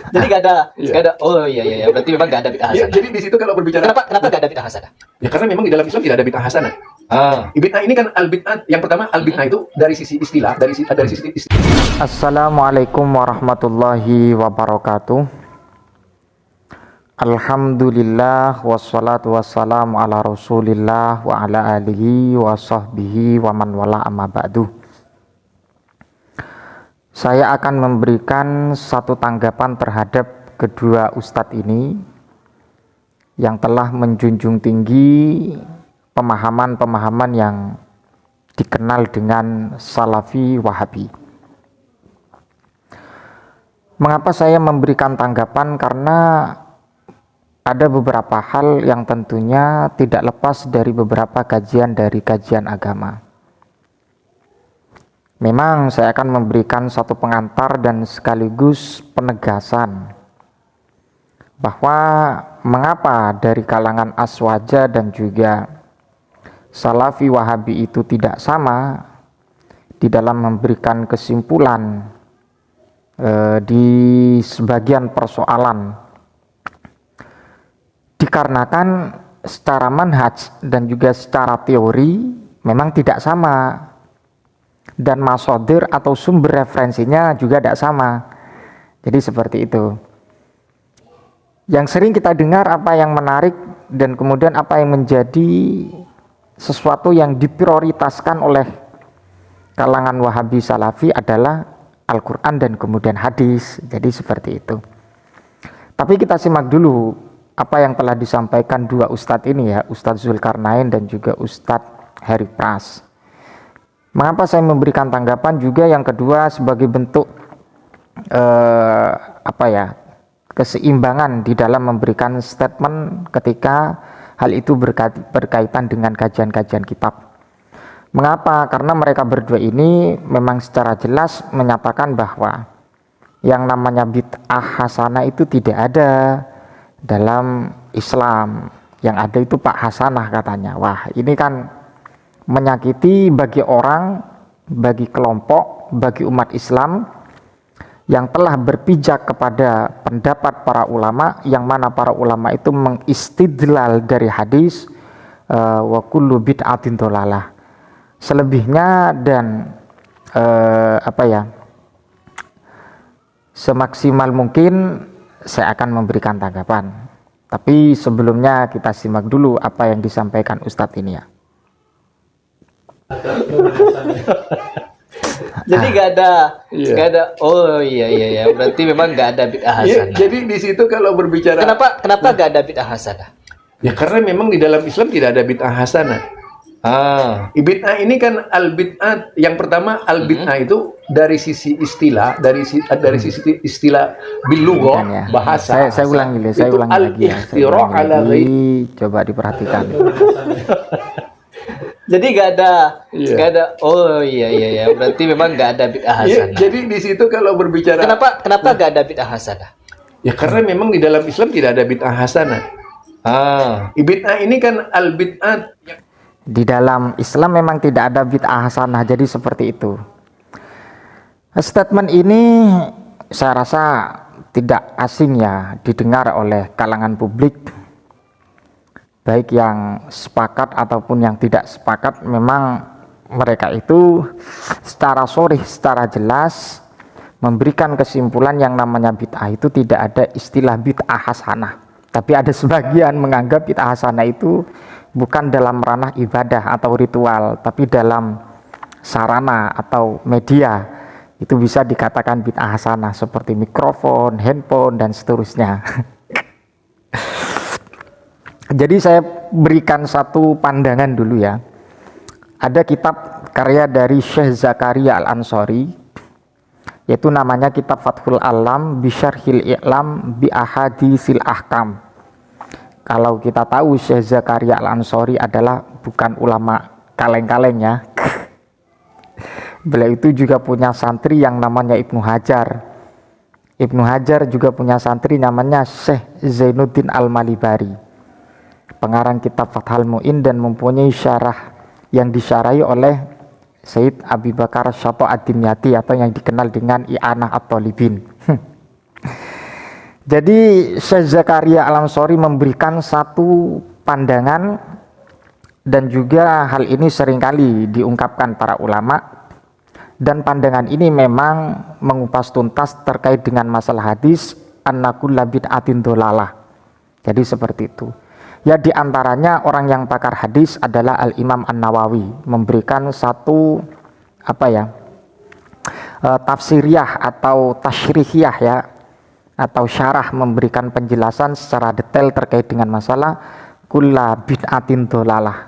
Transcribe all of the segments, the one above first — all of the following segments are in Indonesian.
Jadi nggak ada. Oh iya iya, berarti memang nggak ada bid'ah Ya, hasanah. jadi di situ kalau berbicara Kenapa nggak ada bid'ah hasanah? ya karena memang di dalam Islam tidak ada bid'ah hasanah. Bid'ah ini kan al-bid'ah yang pertama al-bid'ah itu dari sisi istilah, dari sisi istilah. Assalamualaikum warahmatullahi wabarakatuh. Alhamdulillah wassalatu wassalamu ala rasulillah wa ala alihi wa sahbihi wa man wala amma ba'du. Saya akan memberikan satu tanggapan terhadap kedua ustadz ini yang telah menjunjung tinggi pemahaman-pemahaman yang dikenal dengan Salafi Wahabi. Mengapa saya memberikan tanggapan? Karena ada beberapa hal yang tentunya tidak lepas dari beberapa kajian dari kajian agama. Memang saya akan memberikan satu pengantar dan sekaligus penegasan bahwa mengapa dari kalangan Aswaja dan juga Salafi Wahabi itu tidak sama di dalam memberikan kesimpulan di sebagian persoalan, dikarenakan secara manhaj dan juga secara teori memang tidak sama, dan masodir atau sumber referensinya juga tidak sama. Jadi seperti itu. Yang sering kita dengar apa yang menarik dan kemudian apa yang menjadi sesuatu yang diprioritaskan oleh kalangan Wahabi Salafi adalah Al-Quran dan kemudian hadis. Jadi seperti itu. Tapi kita simak dulu apa yang telah disampaikan dua ustadz ini ya, Ustadz Zulkarnain dan juga Ustadz Heri Pras. Mengapa saya memberikan tanggapan juga yang kedua sebagai bentuk keseimbangan di dalam memberikan statement ketika hal itu berkaitan dengan kajian-kajian kitab. Mengapa? Karena mereka berdua ini memang secara jelas menyatakan bahwa yang namanya bid'ah hasanah itu tidak ada dalam Islam. Yang ada itu Pak Hasanah katanya. Wah, ini kan menyakiti bagi orang, bagi kelompok, bagi umat Islam yang telah berpijak kepada pendapat para ulama, yang mana para ulama itu mengistidlal dari hadis wa kullu bid'atin dhalalah. Selebihnya dan semaksimal mungkin saya akan memberikan tanggapan. Tapi sebelumnya kita simak dulu apa yang disampaikan Ustadz ini ya. Jadi nggak ada. Oh iya, berarti memang nggak ada bid'ah Ya, hasanah. jadi di situ kalau berbicara Kenapa nggak ada bid'ah hasanah? ya karena memang di dalam Islam tidak ada bid'ah hasanah. Bid'ah ini kan al-bid'ah yang pertama al-bid'ah itu dari sisi istilah, dari sisi istilah bilughah Ya. bahasa. Saya ulangi lagi ya. Al-ikhtira' ala ghairi. Coba diperhatikan. Jadi nggak ada. Oh iya, berarti memang nggak ada bid'ah Ya, hasanah. jadi di situ kalau berbicara Kenapa nggak ada bid'ah hasanah? ya karena memang di dalam Islam tidak ada bid'ah hasanah. Bid'ah ini kan al-bid'ah Di dalam Islam memang tidak ada bid'ah hasanah, jadi seperti itu. Statement ini saya rasa tidak asing ya didengar oleh kalangan publik, baik yang sepakat ataupun yang tidak sepakat. Memang mereka itu secara sharih, secara jelas memberikan kesimpulan yang namanya bid'ah itu tidak ada istilah bid'ah hasanah. Tapi ada sebagian menganggap bid'ah hasanah itu bukan dalam ranah ibadah atau ritual, tapi dalam sarana atau media. Itu bisa dikatakan bid'ah hasanah seperti mikrofon, handphone, dan seterusnya. Jadi saya berikan satu pandangan dulu ya. Ada kitab karya dari Syekh Zakaria Al-Ansori, yaitu namanya kitab Fathul Alam Bisyarhil I'lam Bi Ahadisil Ahkam. Kalau kita tahu Syekh Zakaria Al-Ansori adalah bukan ulama kaleng-kaleng ya. Beliau itu juga punya santri yang namanya Ibnu Hajar. Ibnu Hajar juga punya santri namanya Syekh Zainuddin Al-Malibari, pengarang kitab Fathul Mu'in, dan mempunyai syarah yang disyarahi oleh Sayyid Abi Bakar Syato Ad-Dimyati atau yang dikenal dengan I'anah At-Thalibin. Jadi Syekh Zakaria Al-Ansori memberikan satu pandangan, dan juga hal ini seringkali diungkapkan para ulama, dan pandangan ini memang mengupas tuntas terkait dengan masalah hadis annakulla bid'atin dolalah. Jadi seperti itu. Ya, diantaranya orang yang pakar hadis adalah Al-Imam An-Nawawi memberikan satu tafsiriyah atau tasyrihiyah ya, atau syarah, memberikan penjelasan secara detail terkait dengan masalah kulla bid'atin dolalah.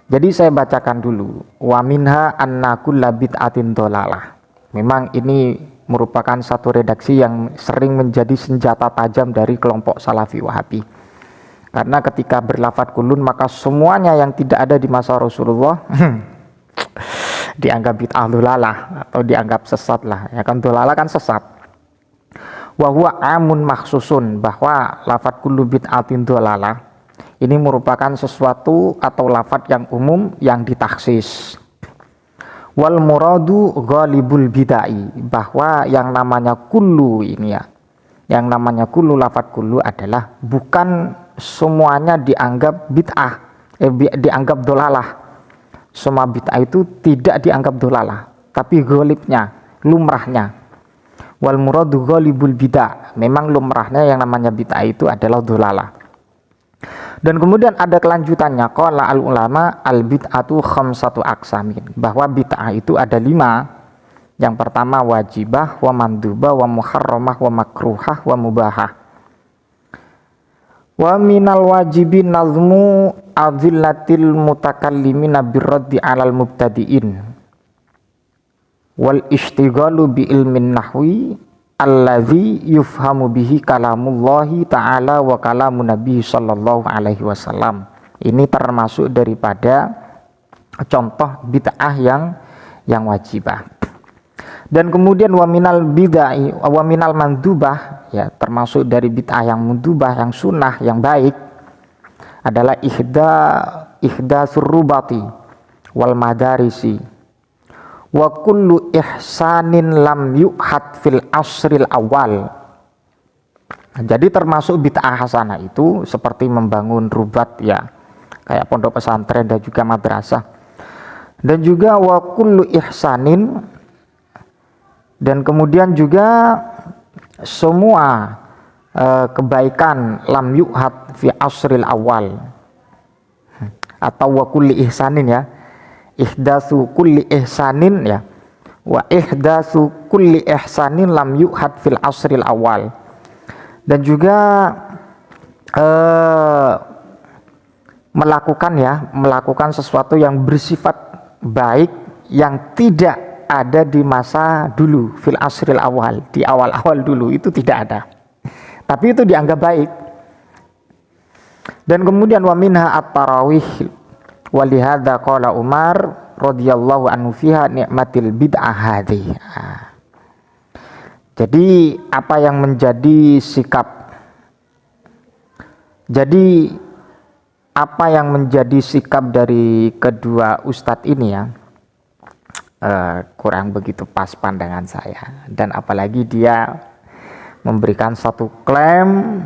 Jadi saya bacakan dulu. Wa minha anna kulla bid'atin dolalah. Memang ini merupakan satu redaksi yang sering menjadi senjata tajam dari kelompok Salafi Wahabi. Karena ketika berlafadz kulun, maka semuanya yang tidak ada di masa Rasulullah dianggap bid'ah dolalah atau dianggap sesat lah. Ya kan, dolalah kan sesat. Wa huwa amun makhsusun, bahwa lafadz kullu bid'atin dolalah ini merupakan sesuatu atau lafadz yang umum yang ditaksis. Wal muradu ghalibul bid'ai, bahwa yang namanya kullu ini ya, yang namanya kullu, lafadz kullu adalah bukan semuanya dianggap bid'ah, dianggap dolalah. Semua bid'ah itu tidak dianggap dolalah, tapi ghalibnya, lumrahnya. Wal muradu ghalibul bid'ah, memang lumrahnya yang namanya bid'ah itu adalah dolalah. Dan kemudian ada kelanjutannya, qala al ulama al bid'atu khamsatu aqsamin, bahwa bid'ah itu ada 5. Yang pertama wajibah, wa mandubah, wa muharramah, wa makruhah, wa mubahah. Wa minal wajibin nazmu adzillatil mutakallimina birraddi alal mubtadi'in wal ishtighalu bi ilmin nahwi alladzi yufhamu bihi kalamullahi ta'ala wa kalamun nabi sallallahu alaihi wasallam. Ini termasuk daripada contoh bid'ah yang wajibah. Dan kemudian wa minal bid'ai wa minal mandubah, ya termasuk dari bid'ah yang mundubah, yang sunnah, yang baik adalah ihdatsur rubati wal madarisi wa kullu ihsanin lam yuhad fil asril awal. Jadi termasuk bid'ah hasanah itu seperti membangun rubat ya, kayak pondok pesantren dan juga madrasah. Dan juga wa kullu ihsanin, dan kemudian juga semua kebaikan lam yuhad fi asril awal, atau wa kulli ihsanin ya, ihdatsu kulli ihsanin ya, wa ihdatsu kulli ihsanin lam yuhad fil asril awal. Dan juga melakukan sesuatu yang bersifat baik yang tidak ada di masa dulu, fil asril awal, di awal-awal dulu itu tidak ada, tapi itu dianggap baik. Dan kemudian wa minha at-tarawih walihada qala Umar radhiyallahu anhu fiha ni'matil bid'ah hadhi. Jadi apa yang menjadi sikap dari kedua ustadz ini ya, kurang begitu pas pandangan saya. Dan apalagi dia memberikan satu klaim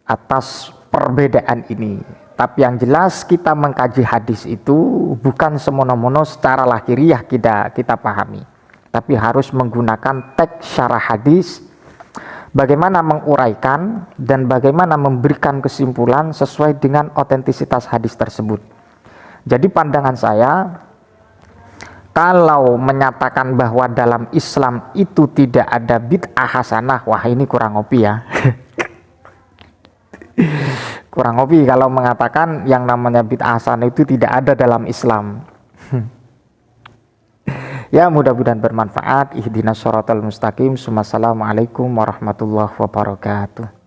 atas perbedaan ini. Tapi yang jelas kita mengkaji hadis itu bukan semono-mono secara lahiriah kita pahami, tapi harus menggunakan teks syarah hadis, bagaimana menguraikan dan bagaimana memberikan kesimpulan sesuai dengan otentisitas hadis tersebut. Jadi pandangan saya, kalau menyatakan bahwa dalam Islam itu tidak ada bid'ah hasanah, wah ini kurang ngopi ya. Kurang ngopi kalau mengatakan yang namanya bid'ah hasanah itu tidak ada dalam Islam. Ya, mudah-mudahan bermanfaat. Ihdinas shiratal mustaqim. Assalamualaikum warahmatullahi wabarakatuh.